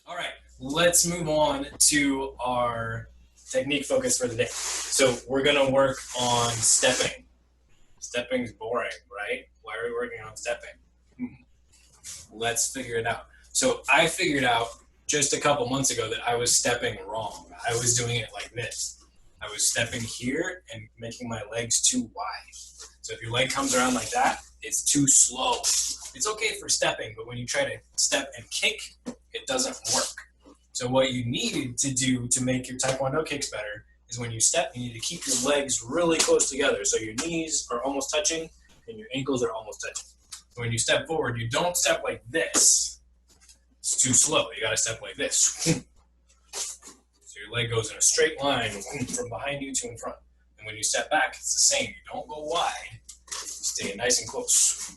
All right, let's move on to our technique focus for the day. So we're gonna work on stepping. Stepping's boring, right? Why are we working on stepping? Let's figure it out. So I figured out just a couple months ago that I was stepping wrong. I was doing it like this. I was stepping here and making my legs too wide. So if your leg comes around like that, it's too slow. It's okay for stepping, but when you try to step and kick, it doesn't work. So what you need to do to make your Taekwondo kicks better is when you step, you need to keep your legs really close together. So your knees are almost touching and your ankles are almost touching. So when you step forward, you don't step like this. It's too slow. You got to step like this. So your leg goes in a straight line from behind you to in front. And when you step back, it's the same. You don't go wide. Stay nice and close.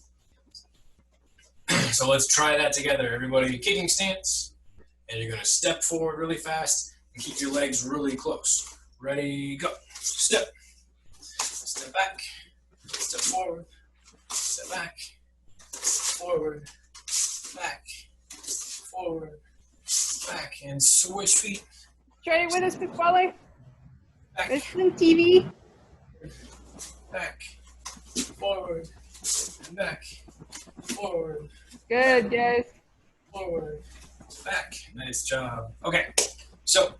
So let's try that together. Everybody, kicking stance. And you're going to step forward really fast and keep your legs really close. Ready, go. Step. Step back. Step forward. Step back. Forward. Back. Forward. Back. And switch feet. Try it with us, Pasquale. Back. It's on TV. Back. Forward. Back. Forward. Good, guys. Forward. Back. Nice job. Okay. So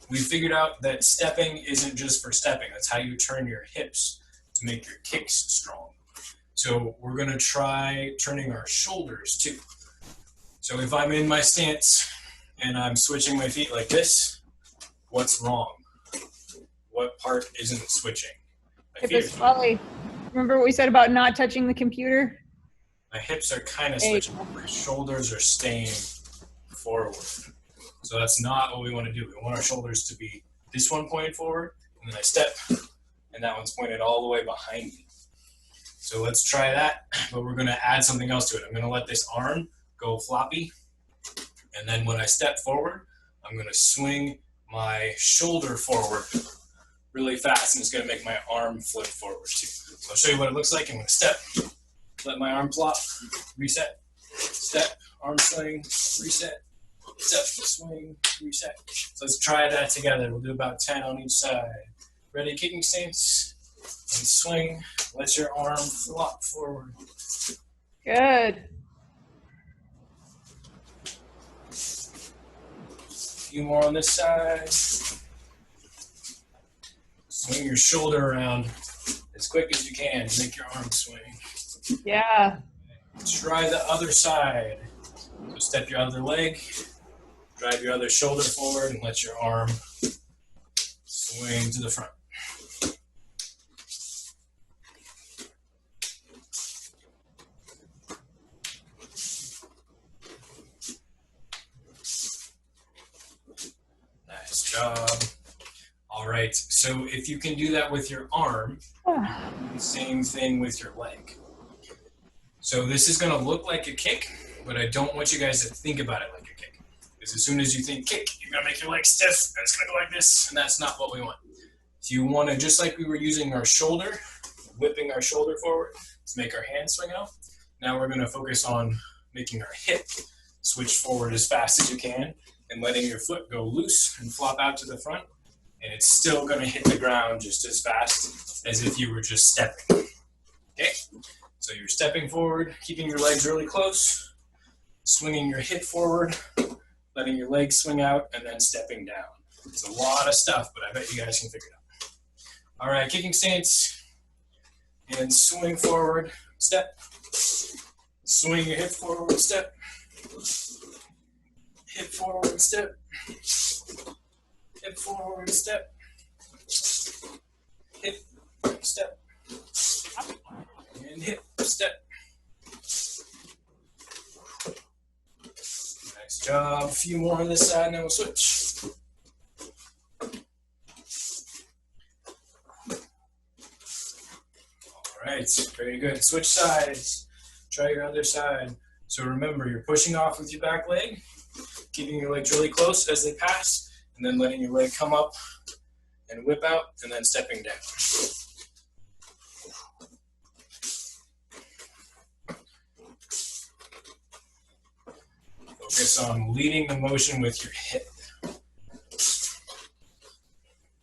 we figured out that stepping isn't just for stepping. That's how you turn your hips to make your kicks strong. So we're going to try turning our shoulders too. So if I'm in my stance and I'm switching my feet like this, what's wrong? What part isn't switching? Hey, Pasquale, remember what we said about not touching the computer? My hips are kind of switching. My shoulders are staying forward. So that's not what we want to do. We want our shoulders to be this one pointed forward, and then I step, and that one's pointed all the way behind me. So let's try that, but we're going to add something else to it. I'm going to let this arm go floppy, and then when I step forward, I'm going to swing my shoulder forward really fast, and it's going to make my arm flip forward too. So I'll show you what it looks like. I'm going to step, let my arm flop, reset, step, arm swing, reset, step, swing, reset. So let's try that together. We'll do about 10 on each side. Ready, kicking stance, and swing. Let your arm flop forward. Good. A few more on this side. Swing your shoulder around as quick as you can to make your arm swing. Yeah. Try the other side. So step your other leg, drive your other shoulder forward, and let your arm swing to the front. Nice job. All right, so if you can do that with your arm, the same thing with your leg. So this is going to look like a kick, but I don't want you guys to think about it like a kick. Because as soon as you think kick, you're going to make your leg stiff, and it's going to go like this, and that's not what we want. So you want to, just like we were using our shoulder, whipping our shoulder forward to make our hand swing out, now we're going to focus on making our hip switch forward as fast as you can, and letting your foot go loose and flop out to the front, and it's still going to hit the ground just as fast as if you were just stepping. Okay? So you're stepping forward, keeping your legs really close, swinging your hip forward, letting your legs swing out, and then stepping down. It's a lot of stuff, but I bet you guys can figure it out. All right, kicking stance, and swing forward, step. Swing your hip forward, step. Hip forward, step. Hip forward, step. Hip, step. And hip, step. Nice job. A few more on this side, and then we'll switch. All right, very good. Switch sides. Try your other side. So remember, you're pushing off with your back leg, keeping your legs really close as they pass, and then letting your leg come up and whip out, and then stepping down. Focus on leading the motion with your hip.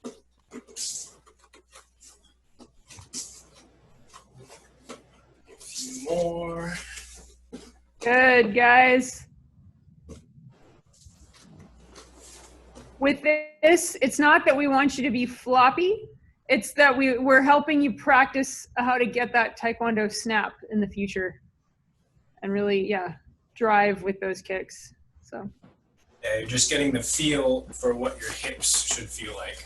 A few more. Good, guys. With this, it's not that we want you to be floppy. It's that we're helping you practice how to get that Taekwondo snap in the future and really, yeah, drive with those kicks. So. Yeah, you're just getting the feel for what your hips should feel like.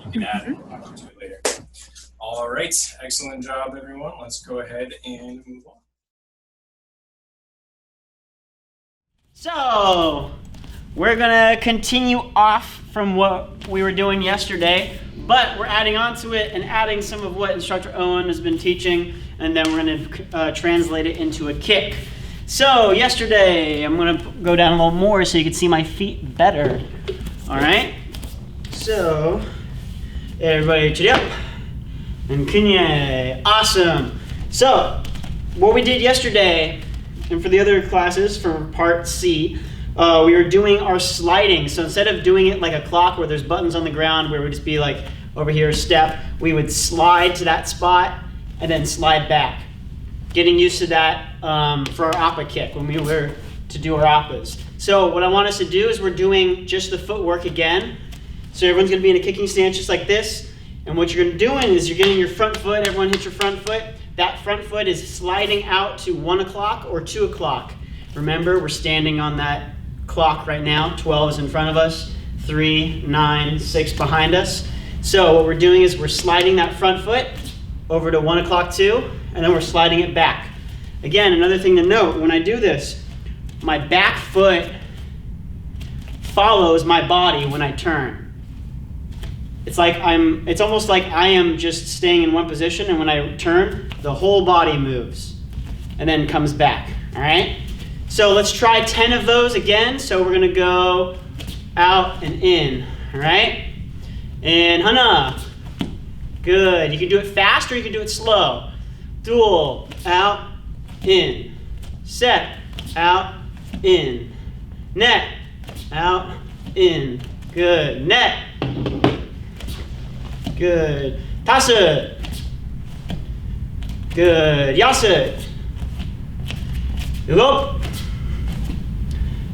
You can add it to it later. All right, excellent job, everyone. Let's go ahead and move on. So, we're gonna continue off from what we were doing yesterday, but we're adding on to it and adding some of what Instructor Owen has been teaching, and then we're gonna translate it into a kick. So, yesterday, I'm gonna go down a little more so you can see my feet better. All right? So, everybody chidi up and kunye. Awesome. So, what we did yesterday, and for the other classes, for part C, we were doing our sliding. So instead of doing it like a clock where there's buttons on the ground where it would just be like over here a step, we would slide to that spot and then slide back. Getting used to that for our Aqua Kick when we were to do our Aquas. So what I want us to do is we're doing just the footwork again. So everyone's going to be in a kicking stance just like this. And what you're doing is you're getting your front foot. Everyone hit your front foot. That front foot is sliding out to 1 o'clock or 2 o'clock. Remember, we're standing on that clock right now. 12 is in front of us, 3, 9, 6 behind us. So what we're doing is we're sliding that front foot over to 1 o'clock 2, and then we're sliding it back. Again, another thing to note, when I do this, my back foot follows my body when I turn. It's almost like I am just staying in one position, and when I turn, the whole body moves and then comes back, all right? So let's try 10 of those again. So we're gonna go out and in, all right? And hana, good. You can do it fast or you can do it slow. Dual, out, in. Set, out, in. Net, out, in. Good. Net. Good. Tasu. Good. Yasu. Up.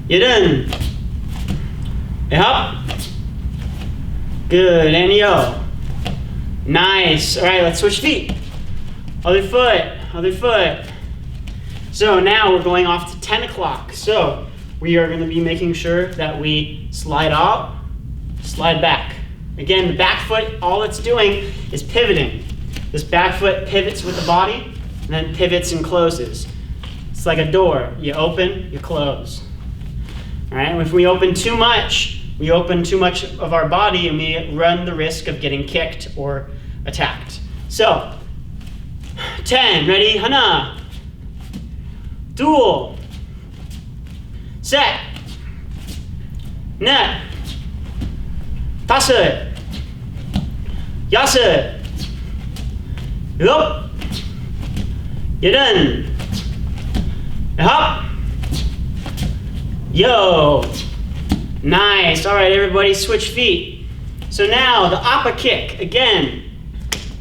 Yedun. Up. Good. And yo. Nice. All right, let's switch feet. Other foot. Other foot. So now we're going off to 10 o'clock. So we are going to be making sure that we slide out, slide back. Again, the back foot, all it's doing is pivoting. This back foot pivots with the body and then pivots and closes. It's like a door. You open, you close. All right, if we open too much of our body and we run the risk of getting kicked or attacked. So, 10, ready, hana. Dual. Set. Net. Tasu. Yasu. Up. Yedun. Hop. Yo. Nice. All right, everybody switch feet. So now the Aqua Kick. Again,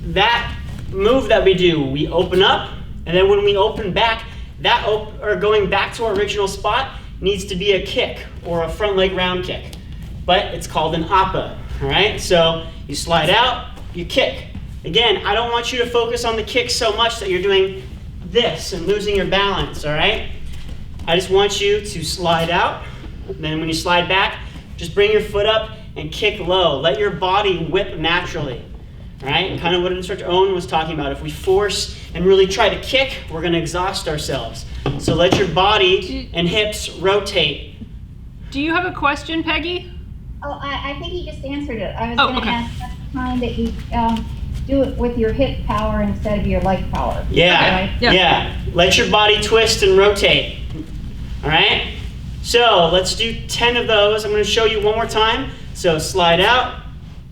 that move that we do, we open up, and then when we open back, going back to our original spot needs to be a kick or a front leg round kick. But it's called an appa, all right? So you slide out, you kick. Again, I don't want you to focus on the kick so much that you're doing this and losing your balance, all right? I just want you to slide out, and then when you slide back, just bring your foot up and kick low. Let your body whip naturally, all right? Kind of what Instructor Owen was talking about. If we force and really try to kick, we're gonna exhaust ourselves. So let your body and hips rotate. Do you have a question, Peggy? Oh, I think he just answered it. I was going to okay. ask at the time that you do it with your hip power instead of your leg power. Yeah, Okay. yeah. Let your body twist and rotate. All right? So let's do 10 of those. I'm going to show you one more time. So slide out,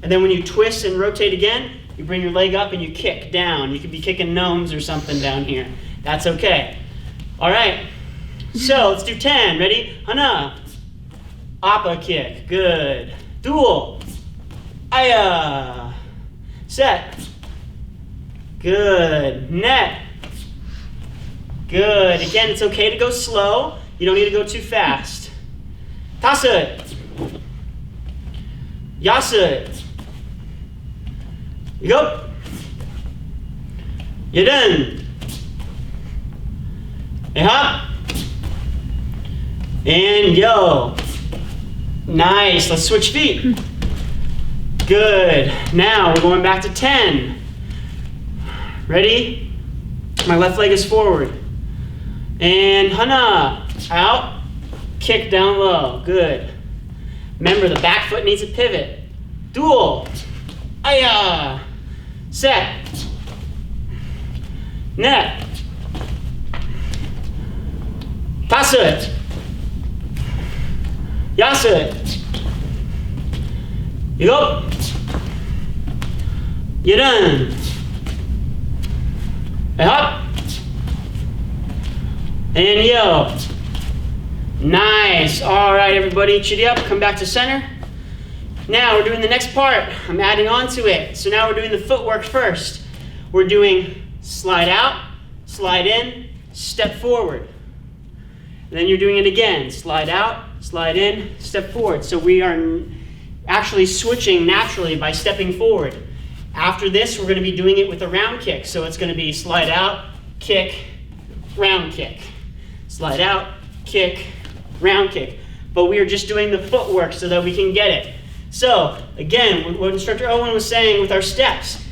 and then when you twist and rotate again, you bring your leg up and you kick down. You could be kicking gnomes or something down here. That's okay. All right. So let's do 10. Ready? Hana. Aqua Kick. Good. Dual. Aya. Set. Good. Net. Good. Again, it's okay to go slow. You don't need to go too fast. Tasa. Yasa. You go. You're done. And hop. And yo. Nice. Let's switch feet. Good. Now we're going back to 10. Ready? My left leg is forward. And hana. Out. Kick down low. Good. Remember, the back foot needs a pivot. Dual. Aya. Set. Net. Tasa. Yasa. You go. You're done. And hop. And yo. Nice. All right, everybody, chitty up. Come back to center. Now we're doing the next part. I'm adding on to it. So now we're doing the footwork first. We're doing slide out, slide in, step forward. And then you're doing it again. Slide out, slide in, step forward. So we are actually switching naturally by stepping forward. After this, we're going to be doing it with a round kick. So it's going to be slide out, kick, round kick. Slide out, kick, round kick. But we are just doing the footwork so that we can get it. So again, what Instructor Owen was saying with our steps,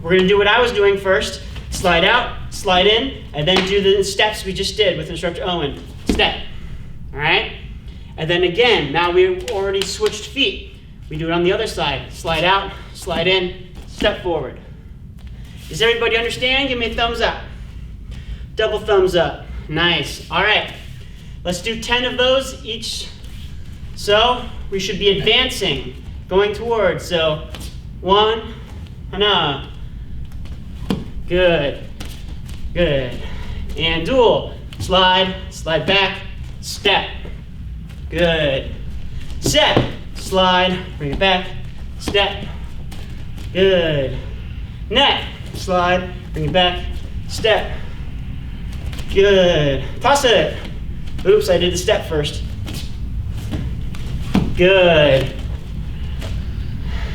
we're going to do what I was doing first. Slide out, slide in, and then do the steps we just did with Instructor Owen. Step. All right? And then again, now we've already switched feet. We do it on the other side. Slide out, slide in, step forward. Does everybody understand? Give me a thumbs up. Double thumbs up. Nice. All right. Let's do 10 of those each. So we should be advancing, going towards. So 1, hana. Good. Good. And dual. Slide, slide back, step. Good. Set. Slide, bring it back, step. Good. Net. Slide, bring it back, step. Good. Toss it. Oops, I did the step first. Good.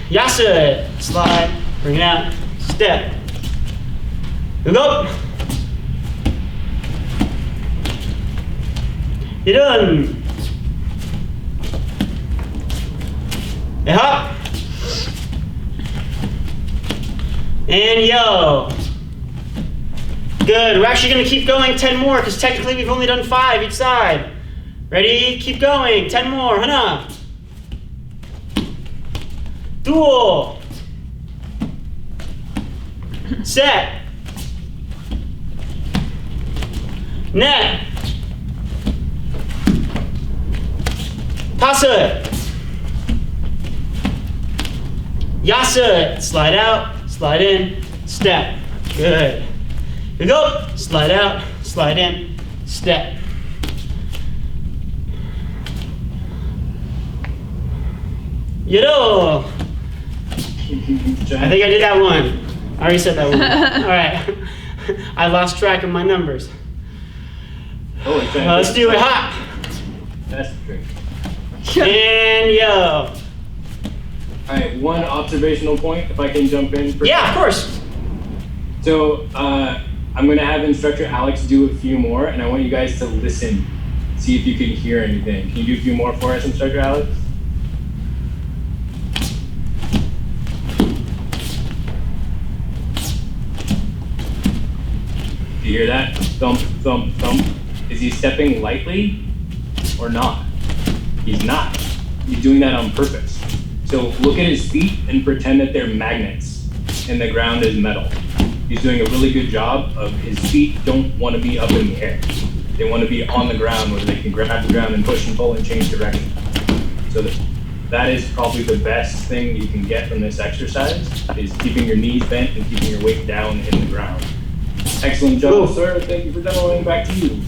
Yasa. Slide, bring it out, step. Go. You're done. And hop. And yo. Good. We're actually going to keep going 10 more because technically we've only done 5 each side. Ready? Keep going. 10 more. Hana. Dual. Set. Net. Tasa. Yasa. Slide out, slide in, step. Good. Here we go. Slide out, slide in, step. Yado. I think I did that one. I already said that one. All right. I lost track of my numbers. Let's do it. Hop. That's the trick. And yo. All right, one observational point, if I can jump in. Yeah, of course. So I'm going to have Instructor Alex do a few more, and I want you guys to listen, see if you can hear anything. Can you do a few more for us, Instructor Alex? Do you hear that? Thump, thump, thump. Is he stepping lightly or not? He's not. He's doing that on purpose. So look at his feet and pretend that they're magnets and the ground is metal. He's doing a really good job of his feet don't want to be up in the air. They want to be on the ground where they can grab the ground and push and pull and change direction. So that is probably the best thing you can get from this exercise is keeping your knees bent and keeping your weight down in the ground. Excellent job, sir. Thank you for demoing. Back to you.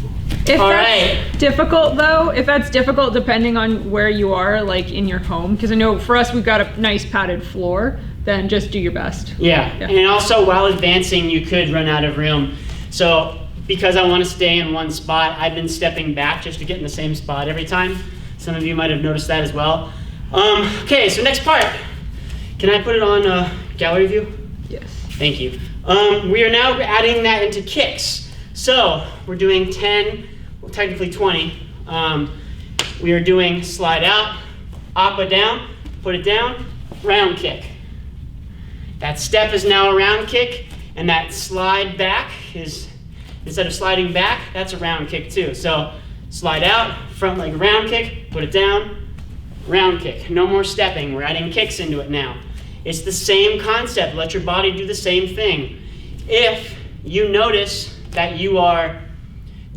If All that's right. difficult though, if that's difficult depending on where you are, like in your home, because I know for us we've got a nice padded floor, then just do your best. Yeah. And also while advancing, you could run out of room. So because I want to stay in one spot, I've been stepping back just to get in the same spot every time. Some of you might have noticed that as well. Okay, so next part. Can I put it on gallery view? Yes. Thank you. We are now adding that into kicks. So we're doing 10, well, technically 20. We are doing slide out, aqua down, put it down, round kick. That step is now a round kick, and that slide back is, instead of sliding back, that's a round kick too. So slide out, front leg round kick, put it down, round kick. No more stepping, we're adding kicks into it now. It's the same concept, let your body do the same thing. If you notice that you are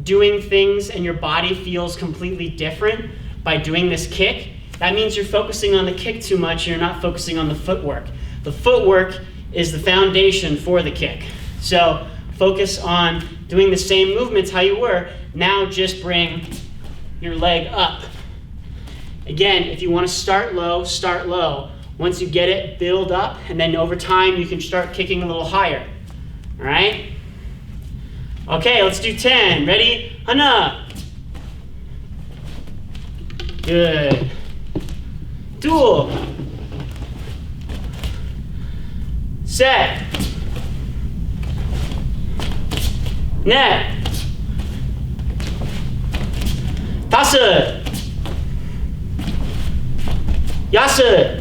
doing things and your body feels completely different by doing this kick, that means you're focusing on the kick too much, you're not focusing on the footwork. The footwork is the foundation for the kick. So focus on doing the same movements how you were. Now just bring your leg up. Again, if you want to start low, start low. Once you get it, build up, and then over time you can start kicking a little higher. All right? Okay, let's do 10. Ready? Hana. Good. Dual. Set. Net. Tasu. Yasu.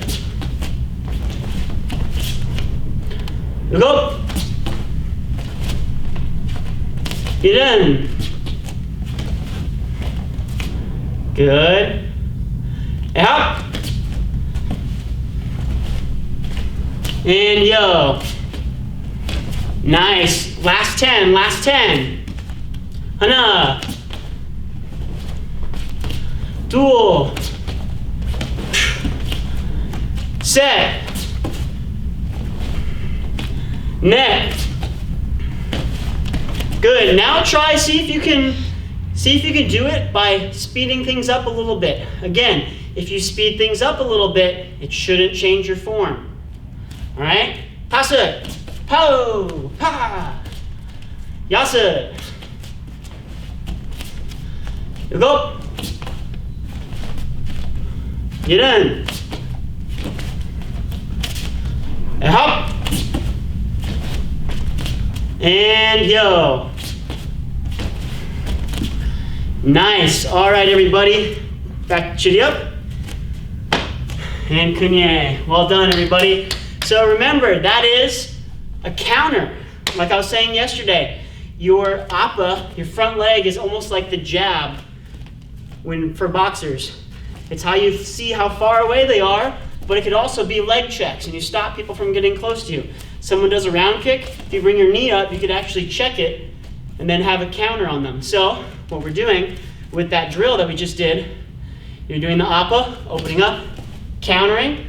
Go. Iren. Good. Out. And yo. Nice. Last 10, last 10. Hana. Dual. Set. Net. Good. Now try, see if you can do it by speeding things up a little bit. Again, if you speed things up a little bit, it shouldn't change your form. All right? Tasu. Po. Pa. Yasu. Go. Iren. Hop. And yo. Nice. All right, everybody. Back chitty up. And kunye. Well done, everybody. So remember, that is a counter. Like I was saying yesterday, your appa, your front leg, is almost like the jab for boxers. It's how you see how far away they are, but it could also be leg checks, and you stop people from getting close to you. Someone does a round kick, if you bring your knee up, you could actually check it and then have a counter on them. So what we're doing with that drill that we just did, you're doing the appa, opening up, countering,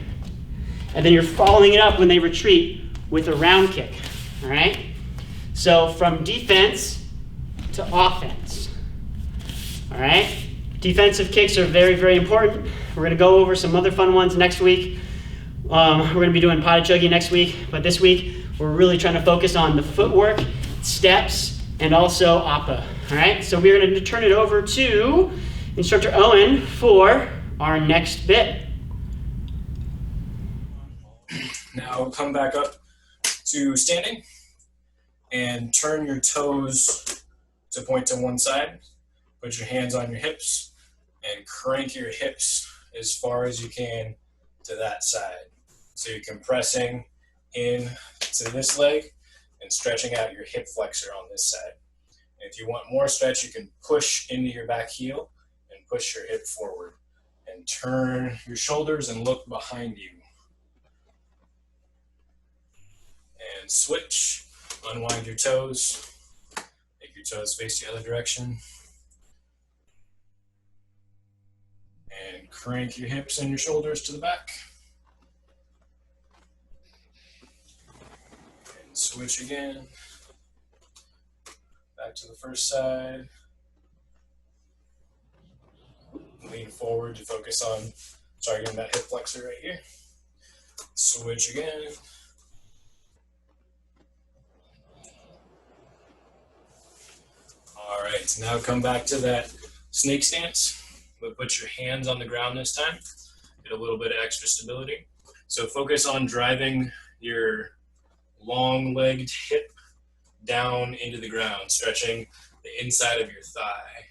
and then you're following it up when they retreat with a round kick, all right? So from defense to offense, all right? Defensive kicks are very, very important. We're gonna go over some other fun ones next week. We're gonna be doing potty chuggy next week, but this week we're really trying to focus on the footwork, steps, and also appa, all right? So we're gonna turn it over to Instructor Owen for our next bit. Now come back up to standing and turn your toes to point to one side. Put your hands on your hips and crank your hips as far as you can to that side. So you're compressing in to this leg and stretching out your hip flexor on this side. And if you want more stretch, you can push into your back heel and push your hip forward and turn your shoulders and look behind you. And switch, unwind your toes, make your toes face the other direction. And crank your hips and your shoulders to the back. And switch again. Back to the first side. Lean forward to focus on targeting that hip flexor right here. Switch again. All right, now come back to that snake stance, but put your hands on the ground this time. Get a little bit of extra stability. So focus on driving your long-legged hip down into the ground, stretching the inside of your thigh.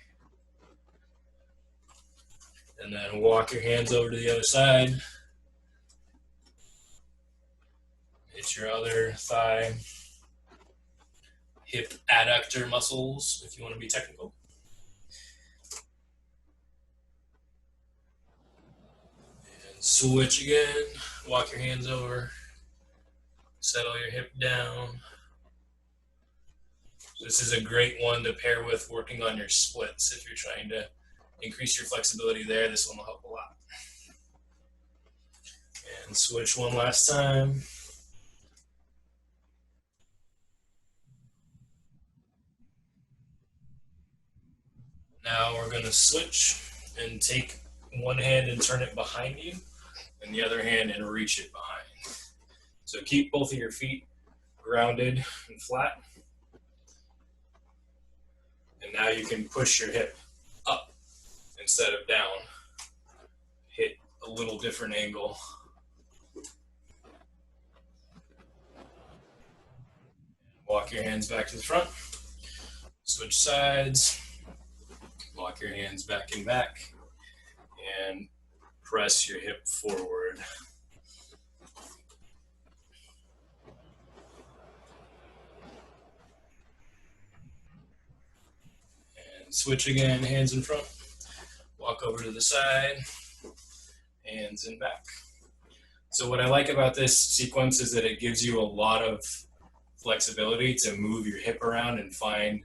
And then walk your hands over to the other side. Hit your other thigh. Hip adductor muscles, if you want to be technical. And switch again. Walk your hands over. Settle your hip down. This is a great one to pair with working on your splits. If you're trying to increase your flexibility there, this one will help a lot. And switch one last time. Now we're going to switch and take one hand and turn it behind you, and the other hand and reach it behind. So keep both of your feet grounded and flat. And now you can push your hip up instead of down. Hit a little different angle. Walk your hands back to the front. Switch sides. Walk your hands back and back. And press your hip forward. And switch again, hands in front. Walk over to the side, hands in back. So what I like about this sequence is that it gives you a lot of flexibility to move your hip around and find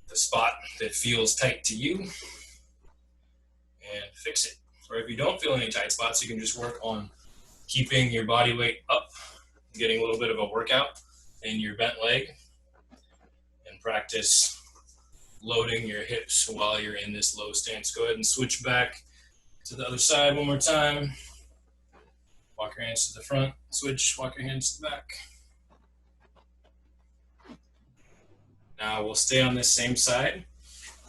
the spot that feels tight to you and fix it. Or if you don't feel any tight spots, you can just work on keeping your body weight up, getting a little bit of a workout in your bent leg, and practice loading your hips while you're in this low stance. Go ahead and switch back to the other side one more time. Walk your hands to the front, switch, walk your hands to the back. Now we'll stay on this same side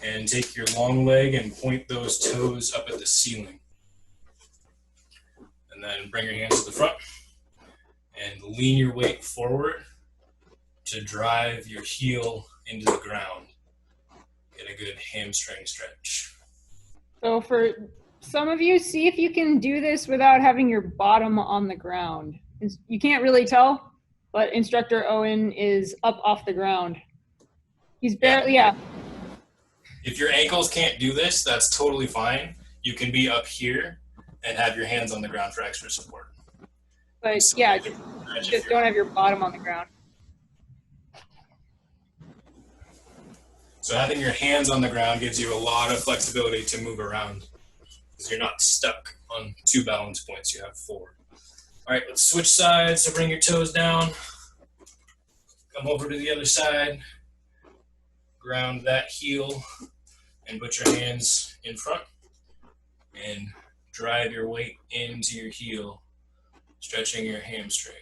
and take your long leg and point those toes up at the ceiling. And then bring your hands to the front and lean your weight forward to drive your heel into the ground. Get a good hamstring stretch. So for some of you, see if you can do this without having your bottom on the ground. You can't really tell, but instructor Owen is up off the ground. He's barely, yeah. If your ankles can't do this, that's totally fine. You can be up here and have your hands on the ground for extra support. But yeah, just don't have your bottom on the ground. So having your hands on the ground gives you a lot of flexibility to move around because you're not stuck on 2 balance points, you have 4. All right, let's switch sides. So bring your toes down, come over to the other side, ground that heel, and put your hands in front and drive your weight into your heel, stretching your hamstring.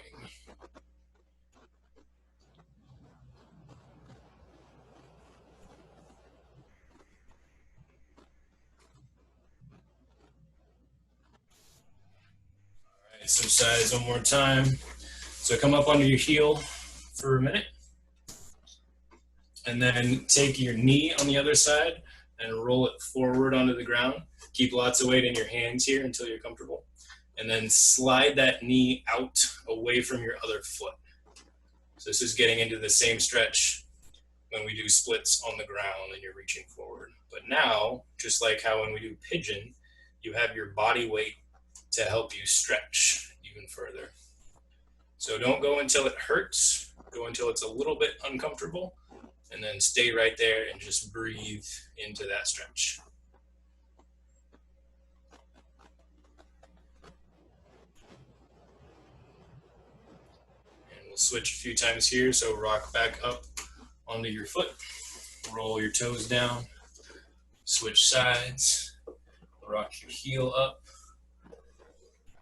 All right, switch sides one more time. So come up onto your heel for a minute. And then take your knee on the other side and roll it forward onto the ground. Keep lots of weight in your hands here until you're comfortable. And then slide that knee out away from your other foot. So this is getting into the same stretch when we do splits on the ground and you're reaching forward. But now, just like how when we do pigeon, you have your body weight to help you stretch even further. So don't go until it hurts. Go until it's a little bit uncomfortable. And then stay right there and just breathe into that stretch. And we'll switch a few times here. So rock back up onto your foot. Roll your toes down. Switch sides. rock your heel up.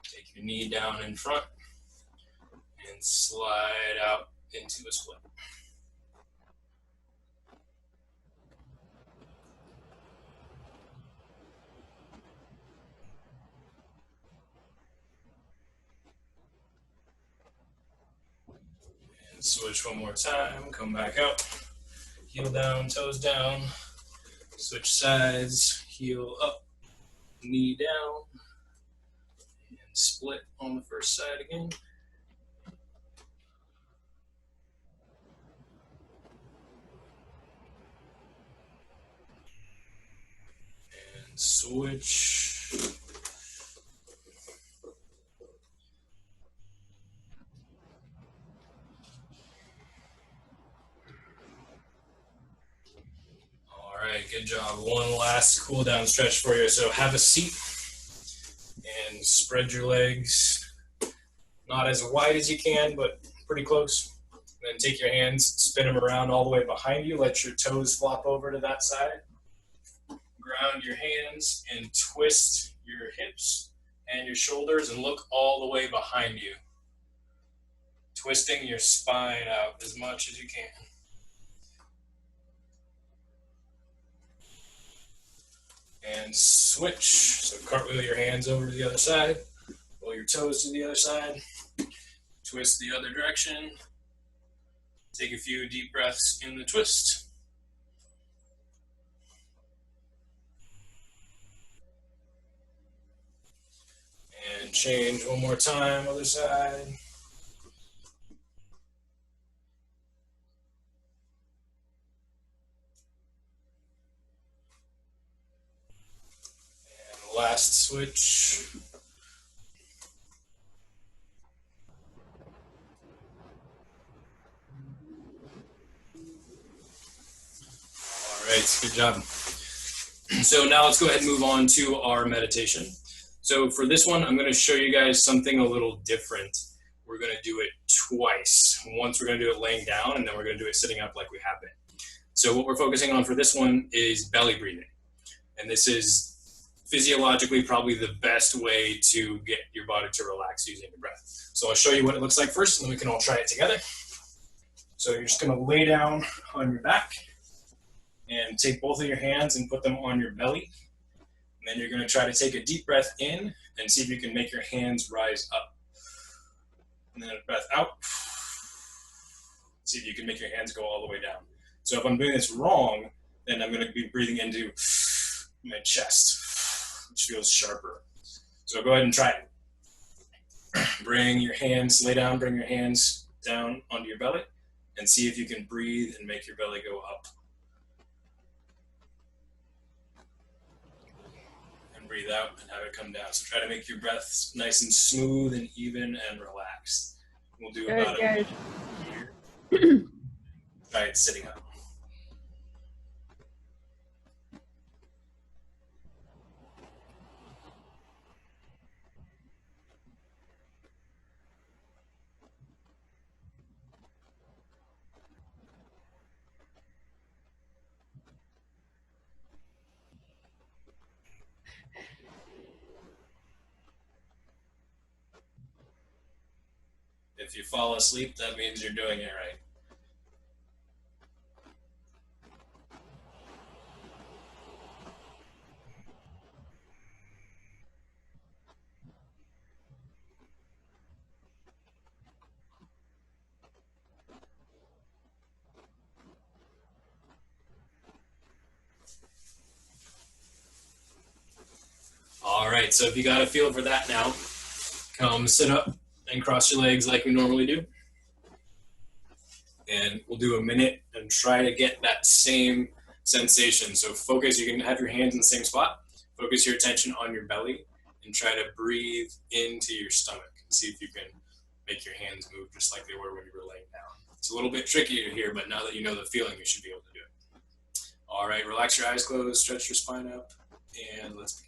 Take your knee down in front and slide out into a split. And switch one more time, come back out. Heel down, toes down. Switch sides, heel up, knee down. And split on the first side again. And switch. All right, good job. One last cool down stretch for you. So have a seat and spread your legs. Not as wide as you can, but pretty close. Then take your hands, spin them around all the way behind you. Let your toes flop over to that side. Ground your hands and twist your hips and your shoulders and look all the way behind you. Twisting your spine out as much as you can. And switch. So cartwheel your hands over to the other side. Roll your toes to the other side. Twist the other direction. Take a few deep breaths in the twist. And change one more time, other side. And last switch. All right, good job. So now let's go ahead and move on to our meditation. So for this one, I'm going to show you guys something a little different. We're going to do it twice. Once we're going to do it laying down, and then we're going to do it sitting up like we have been. So what we're focusing on for this one is belly breathing. And this is physiologically probably the best way to get your body to relax using your breath. So I'll show you what it looks like first, and then we can all try it together. So you're just going to lay down on your back and take both of your hands and put them on your belly. And then you're going to try to take a deep breath in and see if you can make your hands rise up. And then a breath out. See if you can make your hands go all the way down. So if I'm doing this wrong, then I'm going to be breathing into my chest, which feels sharper. So go ahead and try it. Bring your hands, lay down, bring your hands down onto your belly and see if you can breathe and make your belly go up. Breathe out and have it come down. So try to make your breath nice and smooth and even and relaxed. We'll do about a here. Try it sitting up. If you fall asleep, that means you're doing it right. All right, so if you got a feel for that now, come sit up and cross your legs like we normally do. And we'll do a minute and try to get that same sensation. So focus, you can have your hands in the same spot. Focus your attention on your belly and try to breathe into your stomach. See if you can make your hands move just like they were when you were laying down. It's a little bit trickier here, but now that you know the feeling, you should be able to do it. All right, relax your eyes closed, stretch your spine up, and let's begin.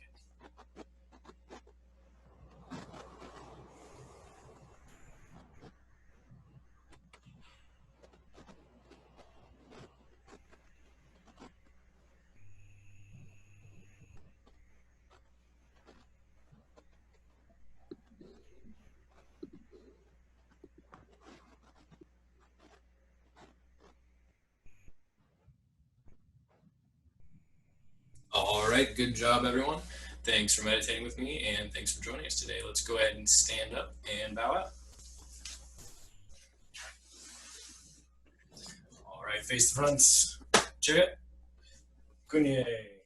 right, good job, everyone. Thanks for meditating with me, and thanks for joining us today. Let's go ahead and stand up and bow out. All right, face the fronts. Check it. Kunye.